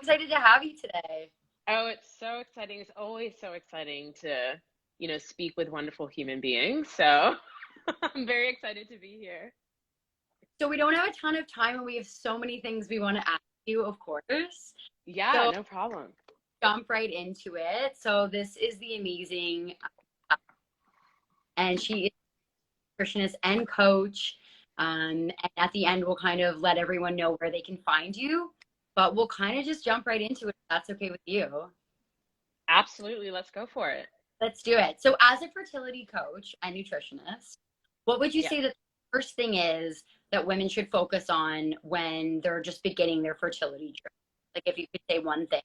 excited to have you today. Oh, it's so exciting. It's always so exciting to, speak with wonderful human beings. So I'm very excited to be here. So we don't have a ton of time and we have so many things we want to ask you, of course. Yeah, So no problem. jump right into it. So this is the amazing, and she is a nutritionist and coach. And at the end, we'll kind of let everyone know where they can find you. But we'll kind of just jump right into it if that's okay with you. Absolutely. Let's go for it. Let's do it. So as a fertility coach and nutritionist, what would you Yeah. say the first thing is that women should focus on when they're just beginning their fertility journey? Like if you could say one thing.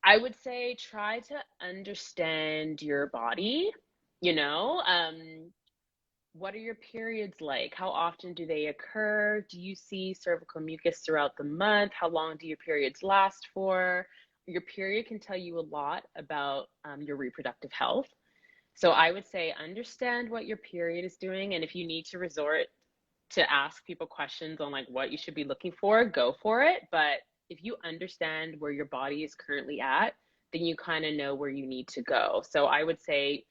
I would say try to understand your body, you know, what are your periods like? How often do they occur? Do you see cervical mucus throughout the month? How long do your periods last for? Your period can tell you a lot about your reproductive health. So I would say understand what your period is doing. And if you need to resort to ask people questions on like what you should be looking for, go for it. But if you understand where your body is currently at, then you kind of know where you need to go. So I would say,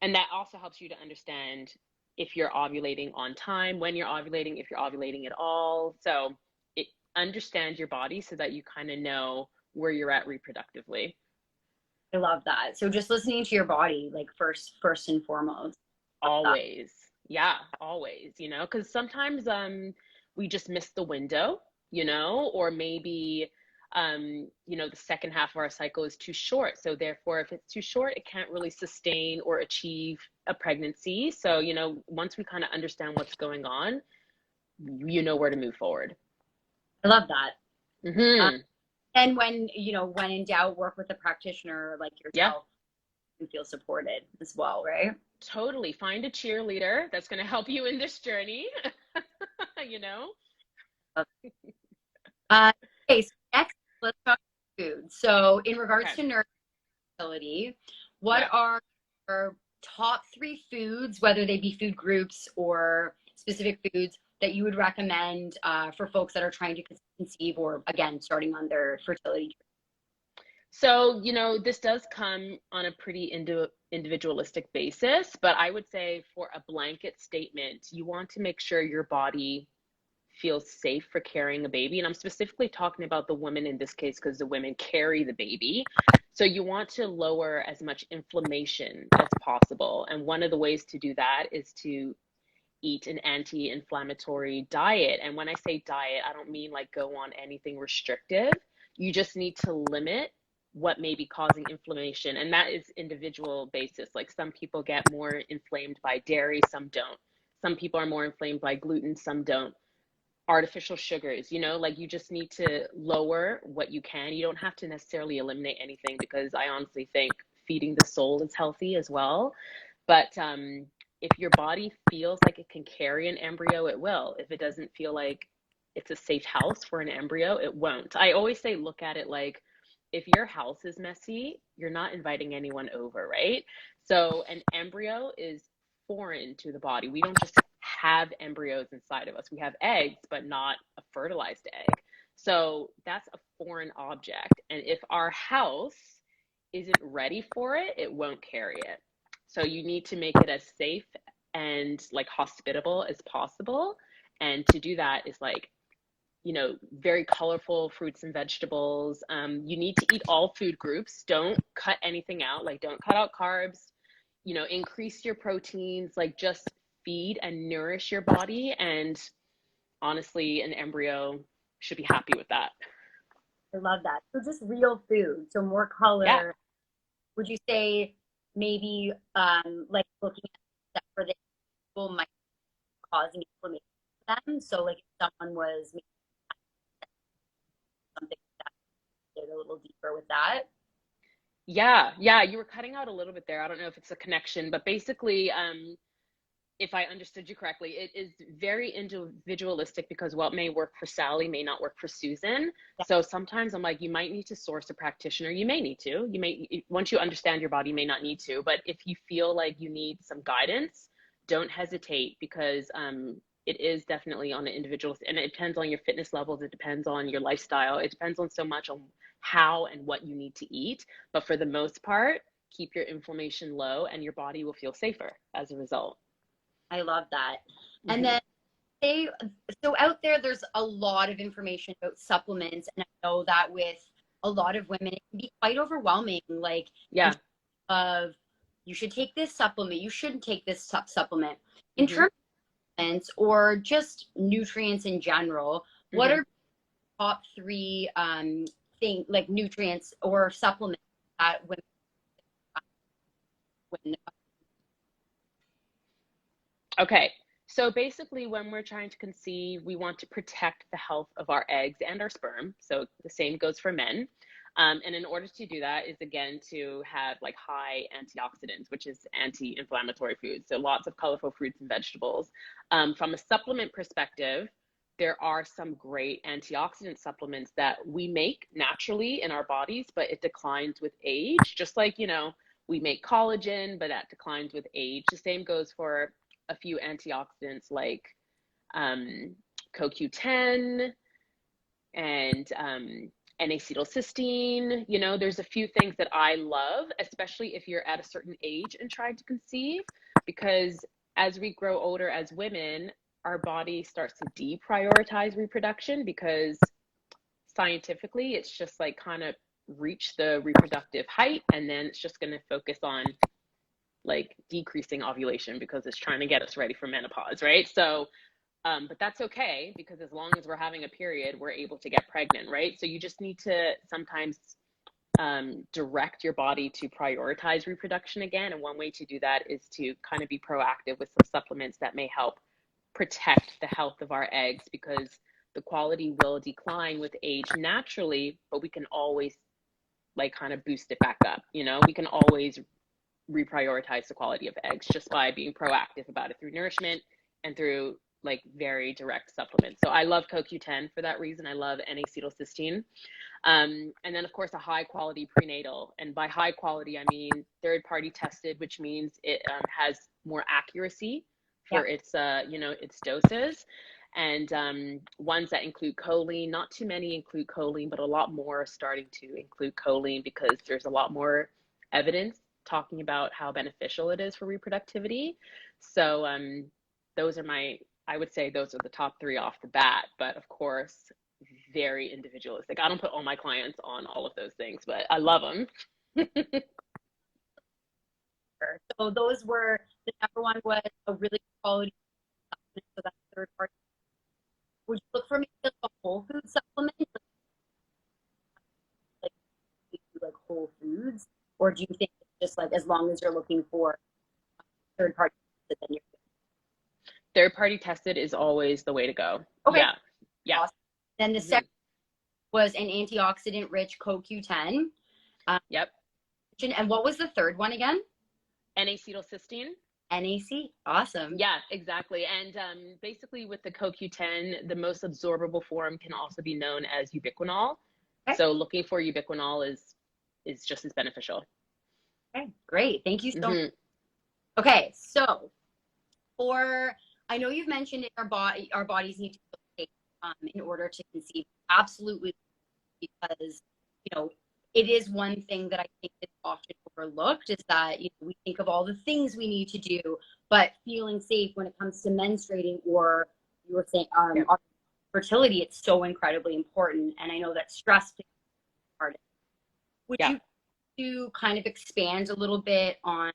and that also helps you to understand if you're ovulating on time, when you're ovulating, if you're ovulating at all. So it understand your body so that you kind of know where you're at reproductively. I love that. So just listening to your body, like first and foremost. Love that. Always. Yeah, always, because sometimes we just miss the window, or maybe the second half of our cycle is too short. So therefore, if it's too short, it can't really sustain or achieve a pregnancy. So, once we kind of understand what's going on, you know where to move forward. I love that. Hmm. And when in doubt, work with a practitioner like Yeah, yourself and feel supported as well, right? totally. Find a cheerleader that's going to help you in this journey, you know? Okay, so next let's talk food. So in regards Okay. to nurse fertility, what Yeah. are your top three foods, whether they be food groups or specific foods, that you would recommend for folks that are trying to conceive or, again, starting on their fertility journey? So, this does come on a pretty individualistic basis, but I would say for a blanket statement, you want to make sure your body feels safe for carrying a baby. And I'm specifically talking about the women in this case because the women carry the baby. So you want to lower as much inflammation as possible. And one of the ways to do that is to eat an anti-inflammatory diet. And when I say diet, I don't mean like go on anything restrictive. You just need to limit what may be causing inflammation. And that is individual basis. Like some people get more inflamed by dairy, some don't. Some people are more inflamed by gluten, some don't. Artificial sugars, like you just need to lower what you can. You don't have to necessarily eliminate anything because I honestly think feeding the soul is healthy as well. But if your body feels like it can carry an embryo, it will. If it doesn't feel like it's a safe house for an embryo, it won't. I always say, look at it like if your house is messy, you're not inviting anyone over, right? So an embryo is foreign to the body. We don't just have embryos inside of us. We have eggs, but not a fertilized egg. So that's a foreign object. And if our house isn't ready for it, it won't carry it. So you need to make it as safe and like hospitable as possible. And to do that is like, very colorful fruits and vegetables. You need to eat all food groups. Don't cut anything out. Like, don't cut out carbs. Increase your proteins. Like, just feed and nourish your body. And honestly, an embryo should be happy with that. I love that. So just real food, so more Yeah. color. Would you say maybe like looking at that for the people might cause inflammation for them? So like if someone was maybe something like that, get a little deeper with that. Yeah. Yeah. You were cutting out a little bit there. I don't know if it's a connection, but basically, if I understood you correctly, it is very individualistic because what may work for Sally may not work for Susan. Yeah, So sometimes I'm like, you might need to source a practitioner. You may need to. Once you understand your body, you may not need to. But if you feel like you need some guidance, don't hesitate because it is definitely on an individual, and it depends on your fitness levels. It depends on your lifestyle. It depends on so much on how and what you need to eat. But for the most part, keep your inflammation low and your body will feel safer as a result. I love that. And Mm-hmm. then they, so out there, there's a lot of information about supplements. And I know that with a lot of women, it can be quite overwhelming. Like, Yeah. of you should take this supplement, you shouldn't take this supplement. In Mm-hmm. terms of supplements or just nutrients in general, what Mm-hmm. are top three thing like nutrients or supplements that women when Okay. So basically, when we're trying to conceive, we want to protect the health of our eggs and our sperm. So the same goes for men. And in order to do that is again to have like high antioxidants, which is anti-inflammatory foods. So lots of colorful fruits and vegetables. From a supplement perspective, there are some great antioxidant supplements that we make naturally in our bodies, but it declines with age. Just like, we make collagen, but that declines with age. The same goes for a few antioxidants like um, CoQ10 and N-acetylcysteine. There's a few things that I love, especially if you're at a certain age and trying to conceive, because as we grow older as women, our body starts to deprioritize reproduction because scientifically it's just like kind of reach the reproductive height and then it's just going to focus on like decreasing ovulation because it's trying to get us ready for menopause, right? So but that's okay because as long as we're having a period, we're able to get pregnant, right? So you just need to sometimes direct your body to prioritize reproduction again. And one way to do that is to kind of be proactive with some supplements that may help protect the health of our eggs because the quality will decline with age naturally, but we can always like kind of boost it back up. We can always reprioritize the quality of eggs just by being proactive about it through nourishment and through like very direct supplements. So I love CoQ10 for that reason. I love N-acetylcysteine. And then of course a high quality prenatal. And by high quality, I mean third party tested, which means it has more accuracy for its, its doses. And ones that include choline, not too many include choline, but a lot more are starting to include choline because there's a lot more evidence talking about how beneficial it is for reproductivity. So those are I would say those are the top three off the bat, but of course, very individualistic. I don't put all my clients on all of those things, but I love them. so those were the number one was a really quality supplement, so that's third party. Would you look for maybe like a whole food supplement like whole foods, or do you think it's just like as long as you're looking for third party, then you're Third party tested is always the way to go. okay? Yeah. Yeah. Awesome. Then the Mm-hmm. second was an antioxidant rich CoQ10. Yep. And what was the third one again? N-acetylcysteine. NAC. Awesome. Yeah, exactly. And basically with the CoQ10, the most absorbable form can also be known as ubiquinol. Okay. So looking for ubiquinol is just as beneficial. Okay, great. Thank you so much. Mm-hmm. Okay, so I know you've mentioned in our bodies need to feel safe in order to conceive. Absolutely, because it is one thing that I think is often overlooked is that we think of all the things we need to do, but feeling safe when it comes to menstruating or you were saying our fertility, it's so incredibly important. And I know that stress plays a part. Would Yeah. you to kind of expand a little bit on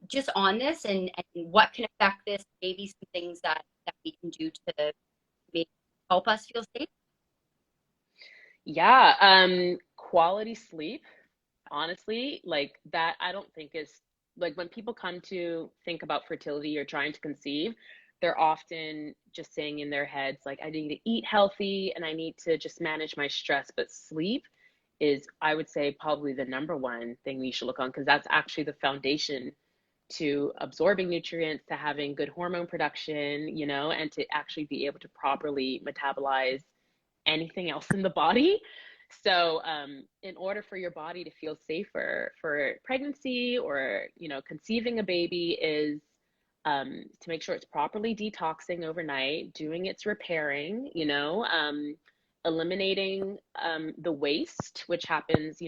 just on this and what can affect this, maybe some things that we can do to maybe help us feel safe? Yeah. Quality sleep, honestly, like that, I don't think is like when people come to think about fertility or trying to conceive, they're often just saying in their heads, like, I need to eat healthy and I need to just manage my stress. But sleep is, I would say, probably the number one thing we should look on because that's actually the foundation to absorbing nutrients, to having good hormone production, and to actually be able to properly metabolize anything else in the body. So, in order for your body to feel safer for pregnancy or, conceiving a baby is to make sure it's properly detoxing overnight, doing its repairing, eliminating the waste, which happens,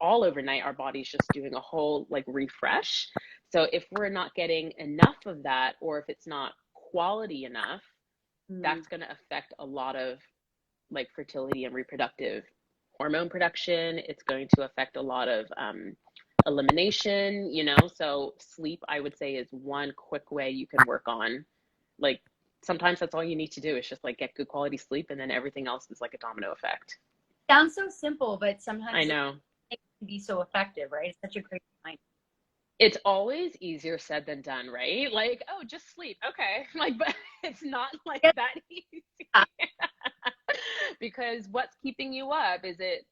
all overnight. Our body's just doing a whole like refresh. So if we're not getting enough of that, or if it's not quality enough, that's going to affect a lot of like fertility and reproductive hormone production. It's going to affect a lot of elimination, so sleep, I would say, is one quick way you can work on. Like sometimes that's all you need to do is just like get good quality sleep, and then everything else is like a domino effect. Sounds so simple, but sometimes I know it can be so effective, right? It's such a great point. it's always easier said than done, right? Like, oh, just sleep. Okay. Like, but it's not like that easy. Because what's keeping you up? Is it,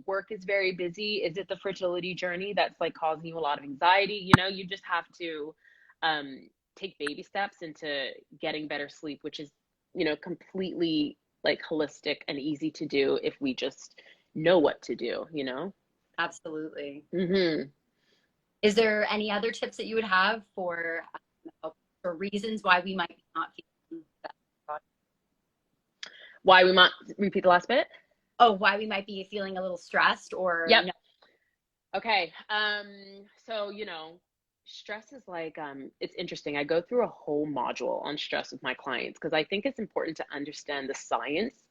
work is very busy? Is it the fertility journey that's like causing you a lot of anxiety? You just have to take baby steps into getting better sleep, which is, completely like holistic and easy to do if we just know what to do, Absolutely. Mm-hmm. Is there any other tips that you would have for reasons why we might not feel that? Why we might repeat the last bit? Oh, why we might be feeling a little stressed or yep. Okay. So, stress is like, it's interesting. I go through a whole module on stress with my clients because I think it's important to understand the science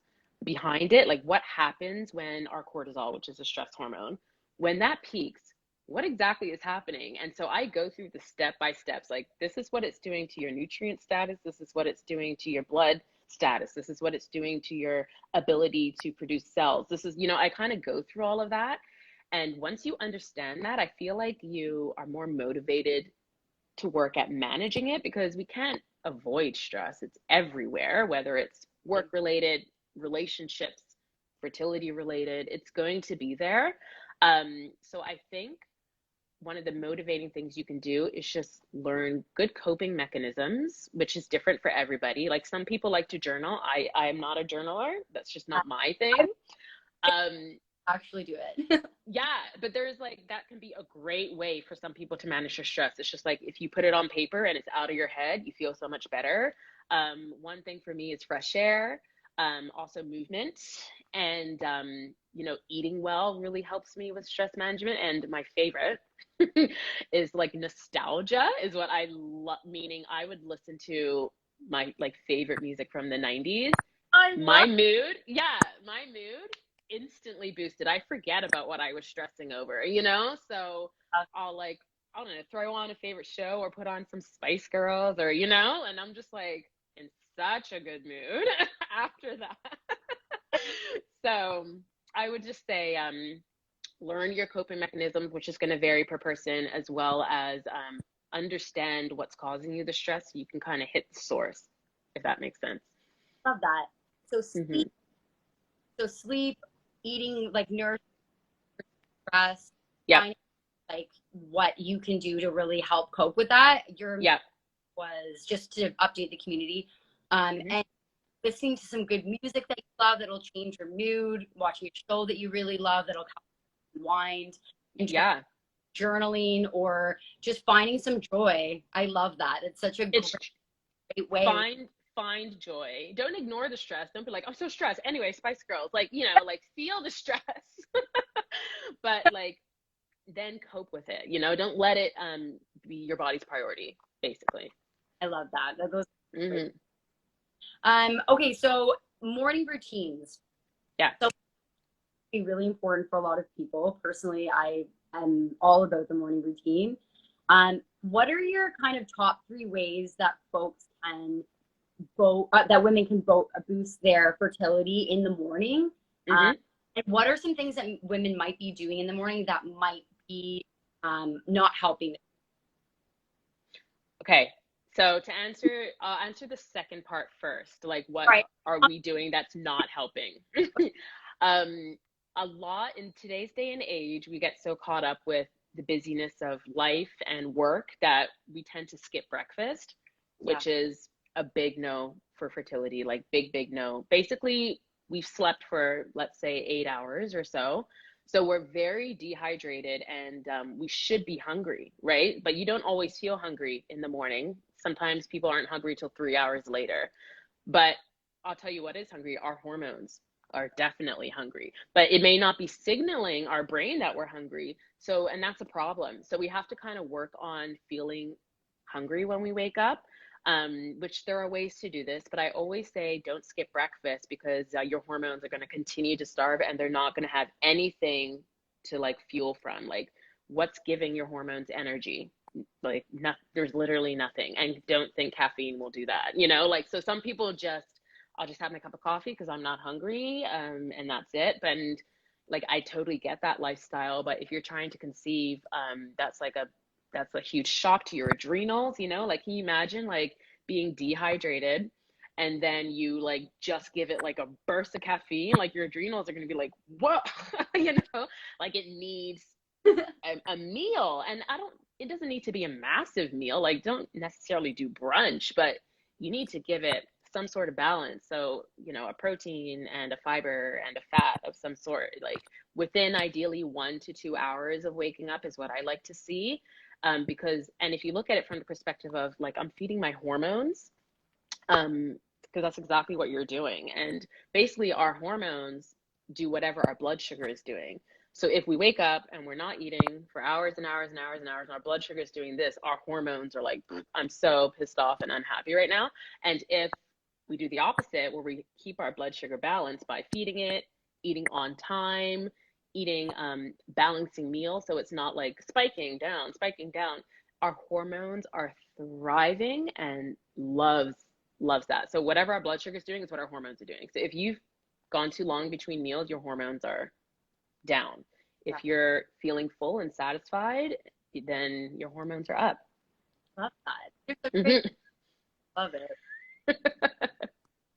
behind it. Like what happens when our cortisol, which is a stress hormone, when that peaks, what exactly is happening? And so I go through the step by steps, like this is what it's doing to your nutrient status. This is what it's doing to your blood status. This is what it's doing to your ability to produce cells. This is, I kind of go through all of that. And once you understand that, I feel like you are more motivated to work at managing it because we can't avoid stress. It's everywhere, whether it's work related, relationships, fertility related, it's going to be there. So I think one of the motivating things you can do is just learn good coping mechanisms, which is different for everybody. Like some people like to journal. I am not a journaler. That's just not my thing. Actually do it. Yeah, but there's like, that can be a great way for some people to manage their stress. It's just like, if you put it on paper and it's out of your head, you feel so much better. One thing for me is fresh air, also movement, and, eating well really helps me with stress management. And my favorite is like nostalgia is what I love, meaning I would listen to my like favorite music from the 90s. My mood instantly boosted. I forget about what I was stressing over, so I'll like, I don't know, throw on a favorite show or put on some Spice Girls or, and I'm just like in such a good mood after that. So I would just say, learn your coping mechanisms, which is going to vary per person, as well as understand what's causing you the stress so you can kind of hit the source, if that makes sense. Love that. So sleep, eating like nourishing, stress, finding like what you can do to really help cope with that. Was just to update the community, and listening to some good music that you love that'll change your mood, watching a show that you really love that'll help unwind, journaling, or just finding some joy. I love that. It's such a great way. Find joy. Don't ignore the stress. Don't be like, I'm so stressed. Anyway, Spice Girls, like, like feel the stress, but like then cope with it. Don't let it be your body's priority, basically. I love that. That goes. Okay, so morning routines. Yeah. So be really important for a lot of people. Personally, I am all about the morning routine. What are your kind of top 3 ways that folks can that women can boost their fertility in the morning? And what are some things that women might be doing in the morning that might be not helping them? Okay. So I'll answer the second part first. Like, what are we doing that's not helping? A lot in today's day and age, we get so caught up with the busyness of life and work that we tend to skip breakfast, which is a big no for fertility, like big no. Basically, we've slept for, let's say, 8 hours or so. So we're very dehydrated and we should be hungry, right? But you don't always feel hungry in the morning. sometimes people aren't hungry till 3 hours later. But I'll tell you what is hungry. Our hormones are definitely hungry, but it may not be signaling our brain that we're hungry. So, and that's a problem. So we have to kind of work on feeling hungry when we wake up, which there are ways to do this, but I always say don't skip breakfast, because your hormones are going to continue to starve and they're not going to have anything to like fuel from. Like, what's giving your hormones energy? Like, no, there's literally nothing. And don't think caffeine will do that, you know? Like, so some people just, I'll just have my cup of coffee because I'm not hungry, and that's it. And like, I totally get that lifestyle, but if you're trying to conceive, that's a huge shock to your adrenals, you know? Like, can you imagine like being dehydrated and then you like just give it like a burst of caffeine? Like, your adrenals are going to be like, what? You know, like it needs a meal. And it doesn't need to be a massive meal. Like, don't necessarily do brunch, but you need to give it some sort of balance. So, you know, a protein and a fiber and a fat of some sort, like within ideally 1 to 2 hours of waking up is what I like to see. And if you look at it from the perspective of like, I'm feeding my hormones, because that's exactly what you're doing. And basically our hormones do whatever our blood sugar is doing. So if we wake up and we're not eating for hours and hours and hours and hours, and our blood sugar is doing this, our hormones are like, I'm so pissed off and unhappy right now. And if we do the opposite, where we keep our blood sugar balanced by feeding it, eating on time, eating balancing meals, so it's not like spiking down, our hormones are thriving and loves that. So whatever our blood sugar is doing is what our hormones are doing. So if you've gone too long between meals, your hormones are down. If you're feeling full and satisfied, then your hormones are up. Love that. You're so great. Love it.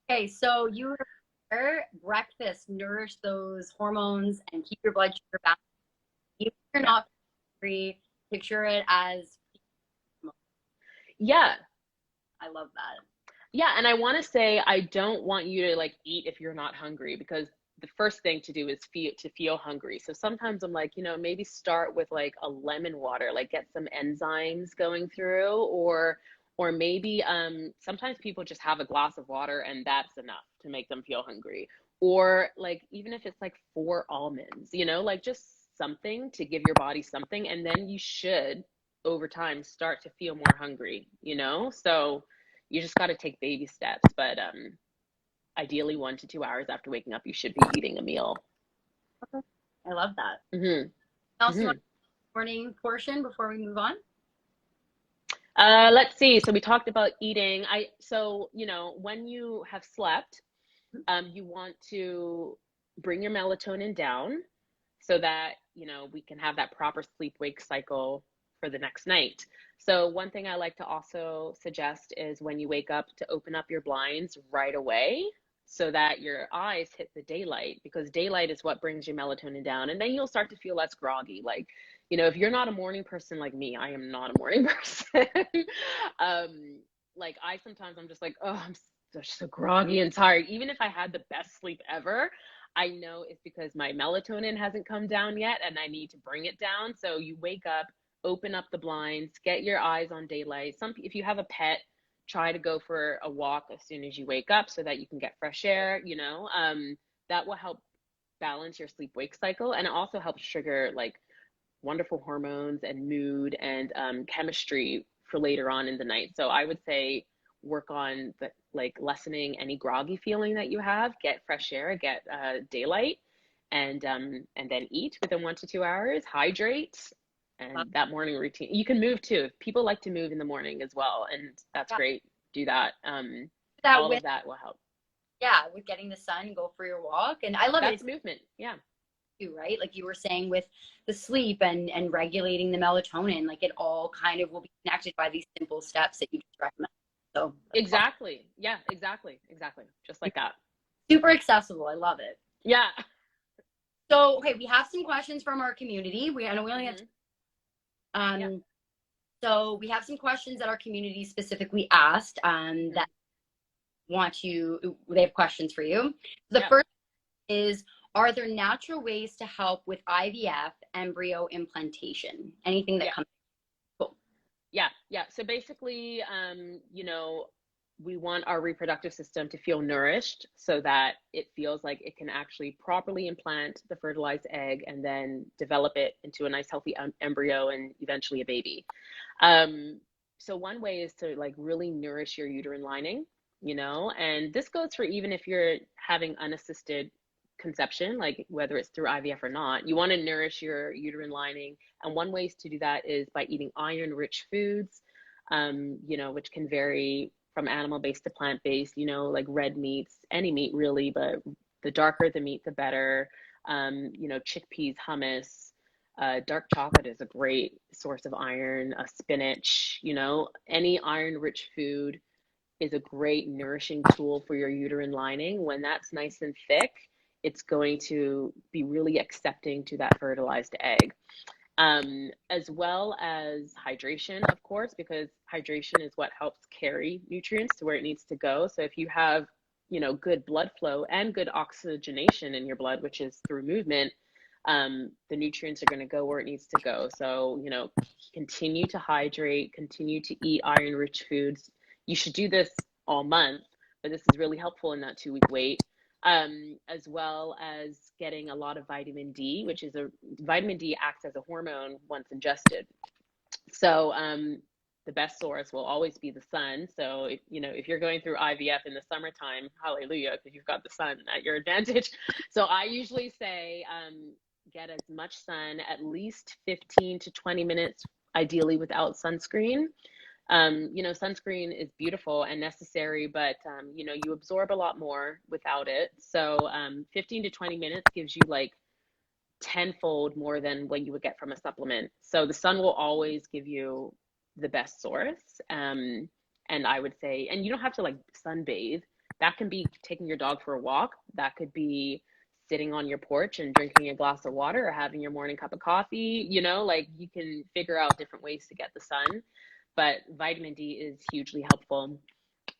Okay, so you breakfast nourish those hormones and keep your blood sugar balanced. Even if you're not hungry, picture it as. Yeah. I love that. Yeah, and I want to say I don't want you to like eat if you're not hungry, because the first thing to do is feel hungry. So sometimes I'm like, you know, maybe start with like a lemon water, like get some enzymes going through, or maybe sometimes people just have a glass of water and that's enough to make them feel hungry. Or like, even if it's like 4 almonds, you know, like just something to give your body something, and then you should over time start to feel more hungry, you know? So you just got to take baby steps, but ideally 1 to 2 hours after waking up, you should be eating a meal. Okay. I love that. Mm-hmm. Also, mm-hmm. Morning portion before we move on. Let's see. So we talked about eating. So, you know, when you have slept, you want to bring your melatonin down so that, you know, we can have that proper sleep-wake cycle for the next night. So one thing I like to also suggest is when you wake up to open up your blinds right away so that your eyes hit the daylight, because daylight is what brings your melatonin down. And then you'll start to feel less groggy. Like, you know, if you're not a morning person like me, I am not a morning person. Like I'm just like, oh, I'm just so groggy and tired. Even if I had the best sleep ever, I know it's because my melatonin hasn't come down yet and I need to bring it down. So you wake up, open up the blinds, get your eyes on daylight. If you have a pet, try to go for a walk as soon as you wake up so that you can get fresh air, you know. That will help balance your sleep-wake cycle, and it also helps trigger like wonderful hormones and mood and chemistry for later on in the night. So I would say work on the, like, lessening any groggy feeling that you have, get fresh air, get daylight, and then eat within 1 to 2 hours, hydrate. And that morning routine, you can move too. People like to move in the morning as well, and that's great. Do that. All of that will help. Yeah, with getting the sun, go for your walk, and I love that's it. That's movement. Yeah. Too, right? Like you were saying with the sleep and regulating the melatonin, like it all kind of will be connected by these simple steps that you just recommend. So exactly. Awesome. Yeah. Exactly. Just like that. Super accessible. I love it. Yeah. So okay, we have some questions from our community. I know we only have. So we have some questions that our community specifically asked that they have questions for you. The first is, are there natural ways to help with IVF embryo implantation? Anything that comes? Cool. Yeah. So basically, we want our reproductive system to feel nourished so that it feels like it can actually properly implant the fertilized egg and then develop it into a nice healthy embryo and eventually a baby. Um, so one way is to like really nourish your uterine lining, and this goes for even if you're having unassisted conception, like whether it's through IVF or not, you want to nourish your uterine lining. And one way to do that is by eating iron-rich foods, which can vary from animal-based to plant-based, like red meats, any meat really, but the darker the meat, the better. Chickpeas, hummus, dark chocolate is a great source of iron, spinach, any iron-rich food is a great nourishing tool for your uterine lining. When that's nice and thick, it's going to be really accepting to that fertilized egg. As well as hydration, of course, because hydration is what helps carry nutrients to where it needs to go. So if you have, good blood flow and good oxygenation in your blood, which is through movement, the nutrients are going to go where it needs to go. So, continue to hydrate, continue to eat iron-rich foods. You should do this all month, but this is really helpful in that 2-week wait. As well as getting a lot of vitamin D, which is vitamin D acts as a hormone once ingested. So the best source will always be the sun. So if you're going through IVF in the summertime, hallelujah, because you've got the sun at your advantage. So I usually say get as much sun, at least 15 to 20 minutes, ideally without sunscreen. Sunscreen is beautiful and necessary, but, you absorb a lot more without it. So 15 to 20 minutes gives you like tenfold more than what you would get from a supplement. So the sun will always give you the best source. And I would say, and you don't have to like sunbathe. That can be taking your dog for a walk. That could be sitting on your porch and drinking a glass of water or having your morning cup of coffee. Like you can figure out different ways to get the sun. But vitamin D is hugely helpful.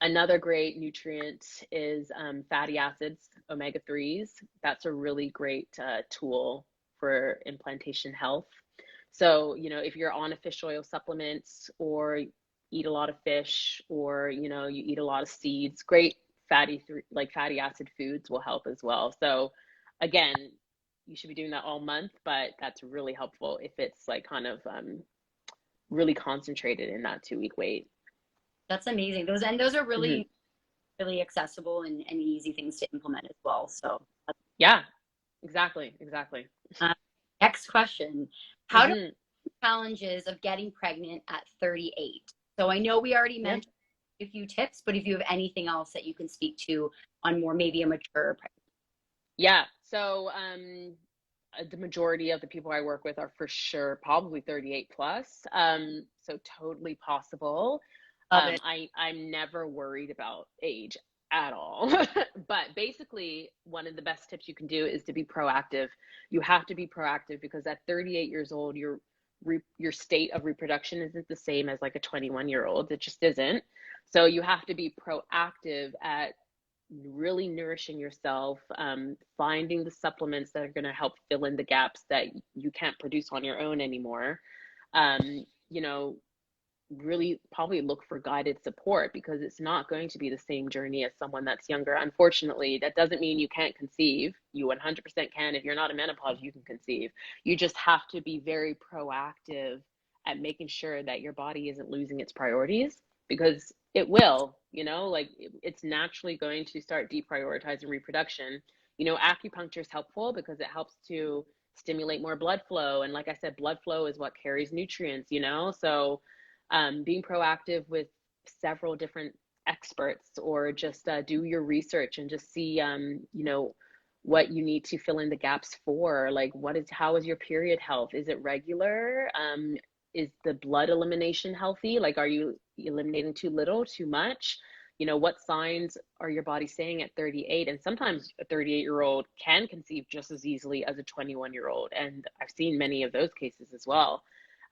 Another great nutrient is fatty acids, omega-3s. That's a really great tool for implantation health. So, if you're on a fish oil supplements or eat a lot of fish or, you eat a lot of seeds, great fatty acid foods will help as well. So again, you should be doing that all month, but that's really helpful if it's like kind of really concentrated in that 2-week wait. That's amazing. Those are Mm-hmm. really, really accessible and easy things to implement as well. So Yeah, exactly. next question. How do Mm-hmm. challenges of getting pregnant at 38? So I know we already Yeah. mentioned a few tips, but if you have anything else that you can speak to on more maybe a mature pregnancy. Yeah. So the majority of the people I work with are for sure probably 38 plus. So totally possible. Love it. I'm never worried about age at all. But basically, one of the best tips you can do is to be proactive. You have to be proactive because at 38 years old, your state of reproduction isn't the same as like a 21-year-old. It just isn't. So you have to be proactive at really nourishing yourself, finding the supplements that are going to help fill in the gaps that you can't produce on your own anymore. Um, you know, really probably look for guided support because it's not going to be the same journey as someone that's younger. Unfortunately, that doesn't mean you can't conceive. You 100% can. If you're not in menopause, you can conceive. You just have to be very proactive at making sure that your body isn't losing its priorities because it will, like it's naturally going to start deprioritizing reproduction. Acupuncture is helpful because it helps to stimulate more blood flow. And like I said, blood flow is what carries nutrients, so being proactive with several different experts or just do your research and just see what you need to fill in the gaps for, like how is your period health, is it regular, is the blood elimination healthy, like are you eliminating too little, too much, what signs are your body saying at 38? And sometimes a 38-year-old can conceive just as easily as a 21-year-old, and I've seen many of those cases as well.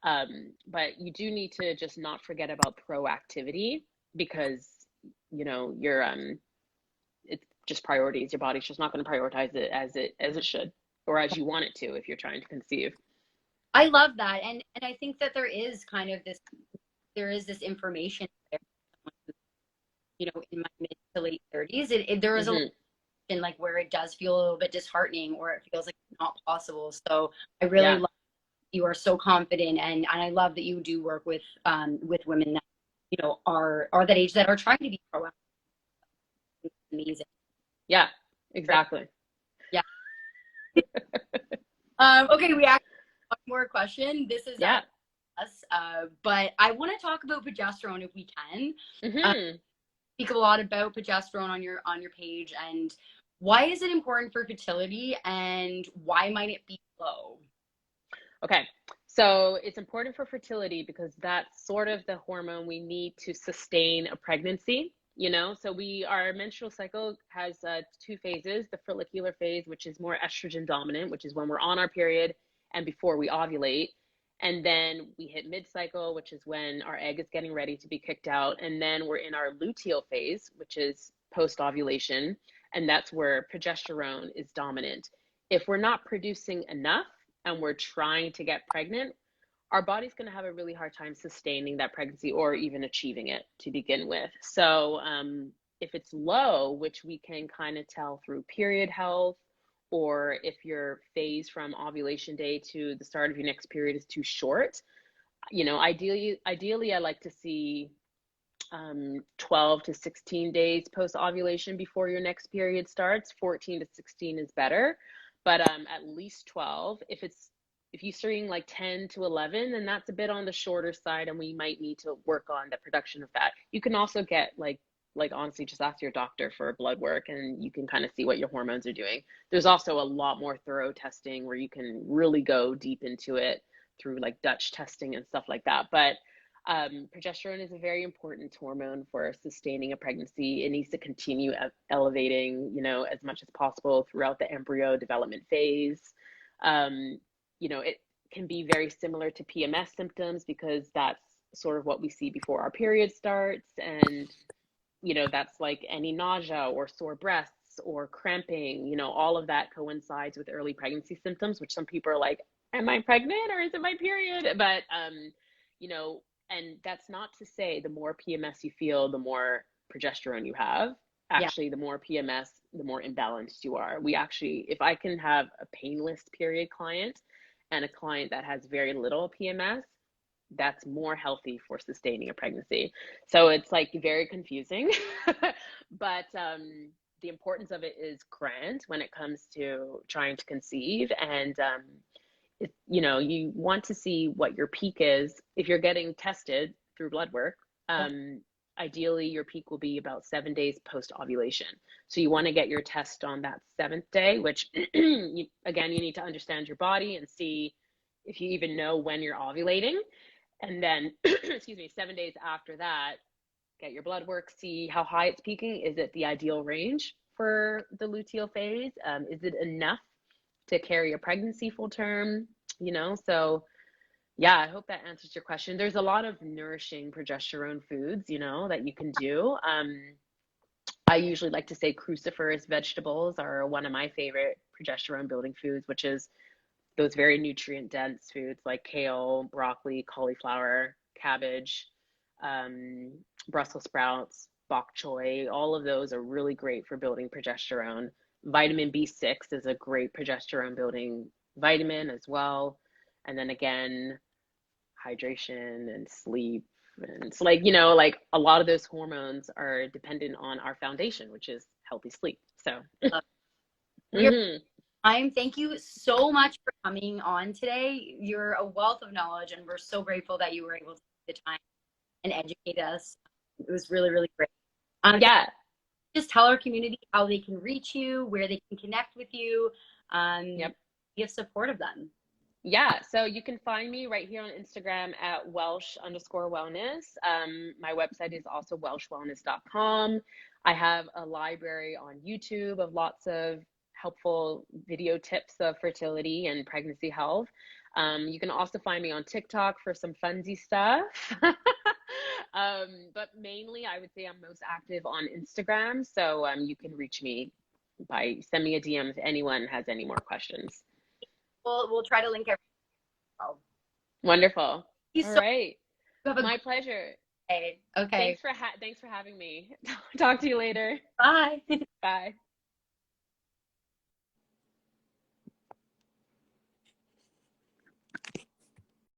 But you do need to just not forget about proactivity because, you're, it's just priorities. Your body's just not going to prioritize it as it should, or as you want it to, if you're trying to conceive. I love that. And I think that there is kind of this there is this information there, you know, in my mid to late 30s. There is a Hmm. in like where it does feel a little bit disheartening or it feels like it's not possible. So I really Yeah. love you are so confident, and I love that you do work with women that, you know, are that age that are trying to be proactive. It's amazing. Yeah, Right? exactly. Yeah. Okay, we actually have one more question. This is Yeah. us, but I want to talk about progesterone if we can. Uh, Hmm. Speak a lot about progesterone on your page, and why is it important for fertility, and why might it be low? Okay. So it's important for fertility because that's sort of the hormone we need to sustain a pregnancy, you know? So our menstrual cycle has two phases, the follicular phase, which is more estrogen dominant, which is when we're on our period and before we ovulate. And then we hit mid-cycle, which is when our egg is getting ready to be kicked out. And then we're in our luteal phase, which is post-ovulation. And that's where progesterone is dominant. If we're not producing enough, and we're trying to get pregnant, our body's going to have a really hard time sustaining that pregnancy or even achieving it to begin with. So, if it's low, which we can kind of tell through period health, or if your phase from ovulation day to the start of your next period is too short, you know, ideally, I like to see 12 to 16 days post ovulation before your next period starts. 14 to 16 is better, but at least 12. If you're seeing like 10 to 11, then that's a bit on the shorter side, and we might need to work on the production of that. You can also get like honestly, just ask your doctor for blood work, and you can kind of see what your hormones are doing. There's also a lot more thorough testing where you can really go deep into it through like Dutch testing and stuff like that. But progesterone is a very important hormone for sustaining a pregnancy. It needs to continue elevating, you know, as much as possible throughout the embryo development phase. Um, you know, it can be very similar to PMS symptoms because that's sort of what we see before our period starts. And, you know, that's like any nausea or sore breasts or cramping, you know, all of that coincides with early pregnancy symptoms, which some people are like, am I pregnant or is it my period? But, you know, and that's not to say the more PMS you feel, the more progesterone you have. Yeah. Actually, the more PMS, the more imbalanced you are. We actually, if I can have a painless period client and a client that has very little PMS, that's more healthy for sustaining a pregnancy. So it's like very confusing, but the importance of it is grand when it comes to trying to conceive. And you know, you want to see what your peak is if you're getting tested through blood work. Ideally, your peak will be about 7 days post ovulation. So you want to get your test on that seventh day, which again, you need to understand your body and see if you even know when you're ovulating. And then, excuse me, 7 days after that, get your blood work, see how high it's peaking. Is it the ideal range for the luteal phase? Is it enough to carry a pregnancy full term? You know, so yeah, I hope that answers your question. There's a lot of nourishing progesterone foods, you know, that you can do. I usually like to say cruciferous vegetables are one of my favorite progesterone building foods, which is those very nutrient dense foods like kale, broccoli, cauliflower, cabbage, um, Brussels sprouts, bok choy. All of those are really great for building progesterone. Vitamin B6 is a great progesterone building vitamin as well. And then again, hydration and sleep. And it's like, you know, like a lot of those hormones are dependent on our foundation, which is healthy sleep. So, We are mm-hmm. time. Thank you so much for coming on today. You're a wealth of knowledge, and we're so grateful that you were able to take the time and educate us. It was really, really great. Yeah. Just tell our community how they can reach you, where they can connect with you, Yep. give support of them. Yeah, so you can find me right here on Instagram at Welsh_wellness. My website is also welshwellness.com. I have a library on YouTube of lots of helpful video tips of fertility and pregnancy health. You can also find me on TikTok for some funsy stuff. But mainly, I would say I'm most active on Instagram. So you can reach me by send me a DM if anyone has any more questions. We'll try to link everything. Wonderful. Thank you All so right. You have a My great pleasure. day. Okay. Thanks for having me. Talk to you later. Bye. Bye.